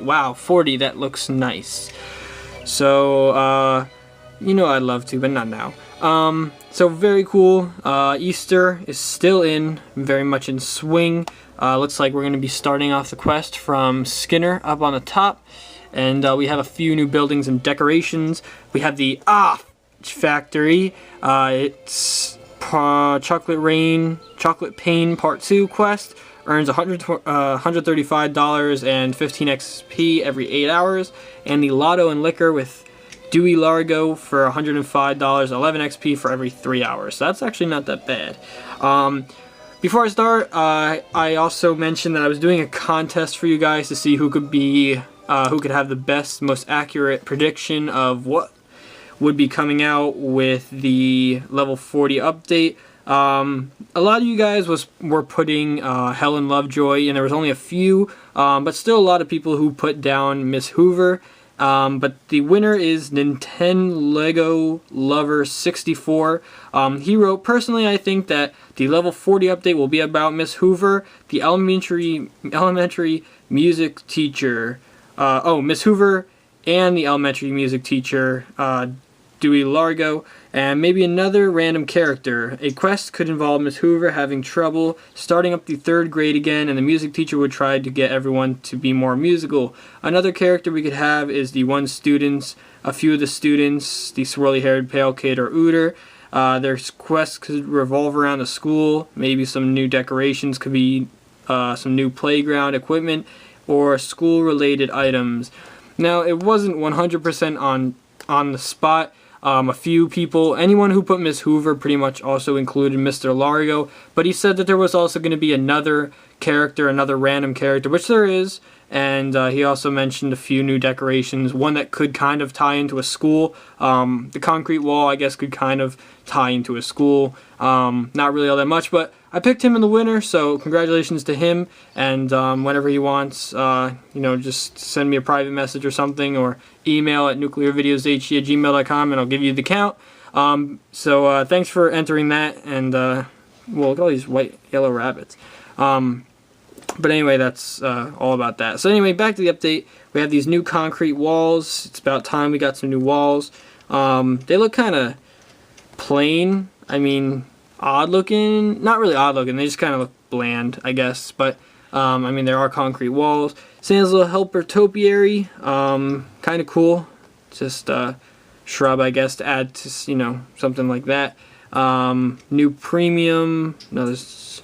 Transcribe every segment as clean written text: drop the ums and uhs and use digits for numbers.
Wow, 40, that looks nice. So, you know I'd love to, but not now. So very cool. Easter is still very much in swing. Looks like we're going to be starting off the quest from Skinner up on the top. And we have a few new buildings and decorations. We have the Factory. It's Chocolate Pain Part 2 quest. Earns $135 and 15 XP every 8 hours. And the Lotto and Liquor with Dewey Largo for $105, 11 XP for every 3 hours. So that's actually not that bad. Before I start, I also mentioned that I was doing a contest for you guys to see who could have the best, most accurate prediction of what would be coming out with the level 40 update. A lot of you guys were putting Helen Lovejoy, and there was only a few, but still a lot of people who put down Miss Hoover. But the winner is Nintendo Lego Lover 64. He wrote, personally, I think that the level 40 update will be about Miss Hoover, the elementary music teacher. Miss Hoover and the elementary music teacher, Dewey Largo, and maybe another random character. A quest could involve Miss Hoover having trouble starting up the 3rd grade again, and the music teacher would try to get everyone to be more musical. Another character we could have is a few of the students, the swirly-haired pale kid or Ooter. Their quests could revolve around the school. Maybe some new decorations could be some new playground equipment or school-related items. Now, it wasn't 100% on the spot. A few people, anyone who put Miss Hoover pretty much also included Mr. Largo, but he said that there was also going to be another random character, which there is, and he also mentioned a few new decorations, one that could kind of tie into a school. The concrete wall, I guess, could kind of tie into a school. Not really all that much, but I picked him in the winner, so congratulations to him, and whenever he wants, just send me a private message or something, or email at nuclearvideoshd@gmail.com, and I'll give you the count. So thanks for entering that, and well, look at all these white, yellow rabbits. But anyway, that's all about that. So anyway, back to the update. We have these new concrete walls. It's about time we got some new walls. They look kind of plain. I mean, odd looking. Not really odd looking. They just kind of look bland, I guess. But I mean, there are concrete walls. Santa's little helper topiary. Kind of cool. Just shrub, I guess, to add to, something like that. New premium. No, there's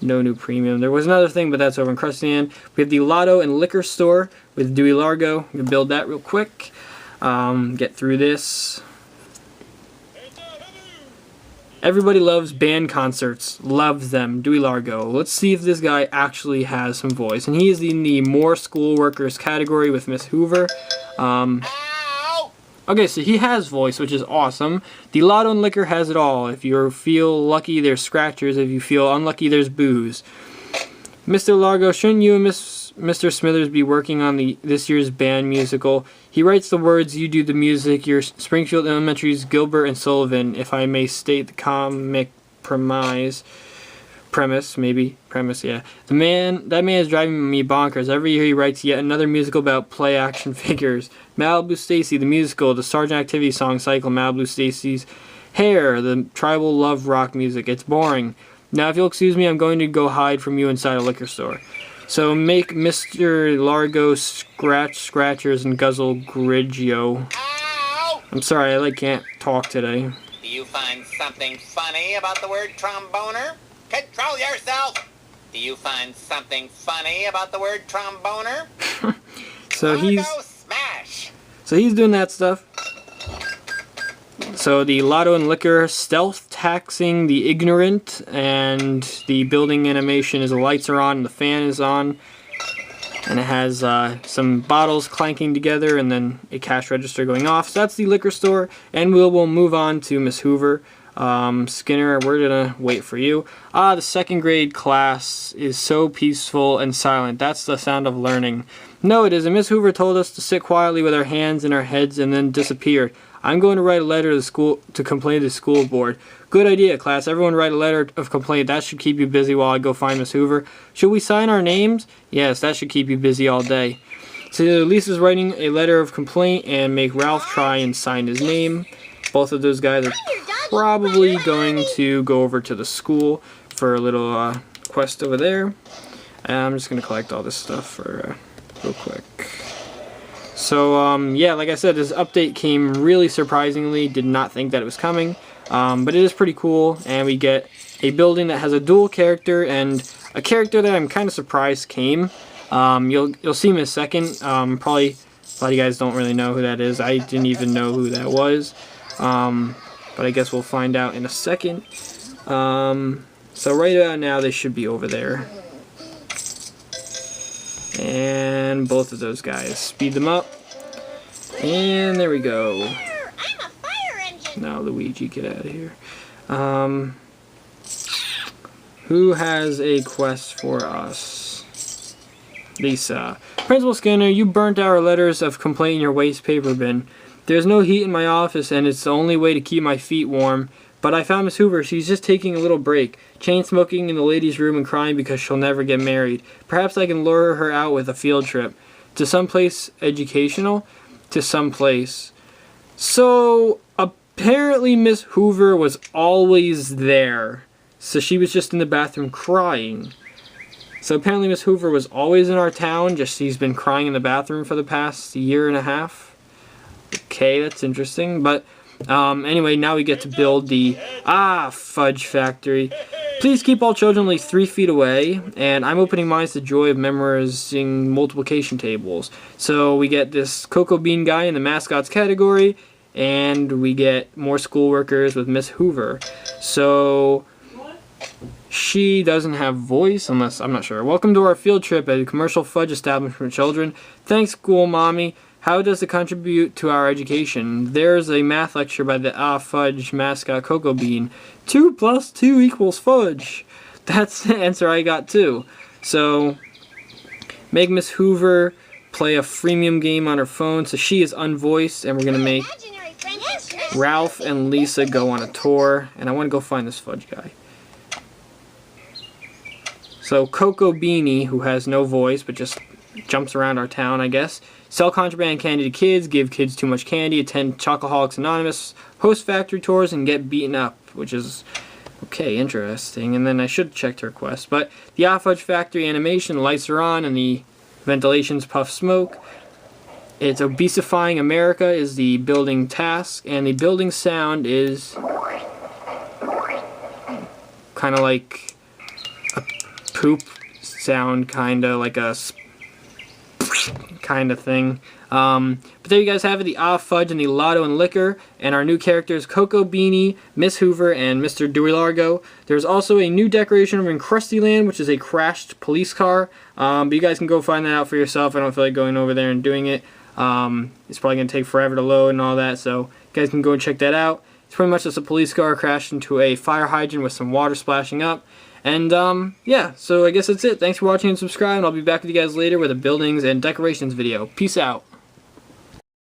no new premium. There was another thing, but that's over in Crustian. We have the Lotto and Liquor store with Dewey Largo. We can build that real quick. Get through this. Everybody loves band concerts. Loves them. Dewey Largo. Let's see if this guy actually has some voice. And he is in the More School Workers category with Miss Hoover. Okay, so he has voice, which is awesome. The Lotto and Liquor has it all. If you feel lucky, there's scratchers. If you feel unlucky, there's booze. Mr. Largo, shouldn't you and Mr. Smithers be working on this year's band musical? He writes the words, you do the music. You're Springfield Elementary's Gilbert and Sullivan, if I may state the comic premise, yeah. That man is driving me bonkers. Every year he writes yet another musical about play action figures. Malibu Stacy, the musical, the Sergeant Activity song cycle, Malibu Stacy's Hair, the tribal love rock music. It's boring. Now, if you'll excuse me, I'm going to go hide from you inside a liquor store. So make Mr. Largo scratch scratchers and guzzle Grigio. Ow! I'm sorry, I can't talk today. Do you find something funny about the word tromboner? Control yourself! Do you find something funny about the word tromboner? So he's smash! So he's doing that stuff. So the Lotto and Liquor stealth taxing the ignorant, and the building animation is the lights are on and the fan is on, and it has some bottles clanking together and then a cash register going off. So that's the liquor store, and we'll move on to Miss Hoover. Skinner, we're gonna wait for you. The 2nd grade class is so peaceful and silent. That's the sound of learning. No, it isn't. Miss Hoover told us to sit quietly with our hands in our heads and then disappeared. I'm going to write a letter to the school to complain to the school board. Good idea, class. Everyone write a letter of complaint. That should keep you busy while I go find Miss Hoover. Should we sign our names? Yes, that should keep you busy all day. So Lisa's writing a letter of complaint and make Ralph try and sign his name. Both of those guys are probably going to go over to the school for a little quest over there. And I'm just going to collect all this stuff for real quick. So yeah, like I said, this update came really surprisingly. Did not think that it was coming. But it is pretty cool, and we get a building that has a dual character and a character that I'm kind of surprised came. You'll see him in a second. Probably a lot of you guys don't really know who that is. I didn't even know who that was. But I guess we'll find out in a second. So right about now they should be over there. And both of those guys. Speed them up. And there we go. I'm a fire engine. Now Luigi, get out of here. Who has a quest for us? Lisa. Principal Skinner, you burnt our letters of complaint in your waste paper bin. There's no heat in my office and it's the only way to keep my feet warm. But I found Miss Hoover. She's just taking a little break. Chain smoking in the ladies' room and crying because she'll never get married. Perhaps I can lure her out with a field trip. To someplace educational? To someplace. So, apparently Miss Hoover was always there. So she was just in the bathroom crying. So apparently Miss Hoover was always in our town, just she's been crying in the bathroom for the past year and a half. Okay, that's interesting. But anyway, now we get to build the fudge factory. Please keep all children at least 3 feet away. And I'm opening mine to the joy of memorizing multiplication tables. So we get this cocoa bean guy in the mascots category. And we get more school workers with Miss Hoover. So she doesn't have voice, unless, I'm not sure. Welcome to our field trip at a commercial fudge establishment for children. Thanks, school mommy. How does it contribute to our education? There's a math lecture by the fudge mascot Cocoa Bean. 2 + 2 = fudge. That's the answer I got too. So, make Miss Hoover play a freemium game on her phone. So she is unvoiced, and we're going to make Ralph and Lisa go on a tour. And I want to go find this fudge guy. So Cocoa Beanie, who has no voice but just jumps around our town, I guess. Sell contraband candy to kids, give kids too much candy, attend Chocoholics Anonymous, host factory tours, and get beaten up, which is, okay, interesting. And then I should have checked her quest. But the Fudge Factory animation, the lights are on, and the ventilations puff smoke. It's obesifying America is the building task, and the building sound is kind of like a poop sound, kind of like a kind of thing. But there you guys have it, the Fudge and the Lotto and Liquor, and our new characters Cocoa Beanie, Miss Hoover, and Mr. Dewey Largo. There's also a new decoration of Krustyland, which is a crashed police car. But you guys can go find that out for yourself. I don't feel like going over there and doing it. It's probably going to take forever to load and all that, so you guys can go and check that out. It's pretty much just a police car crashed into a fire hydrant with some water splashing up. And, yeah, so I guess that's it. Thanks for watching and subscribe, and I'll be back with you guys later with a buildings and decorations video. Peace out.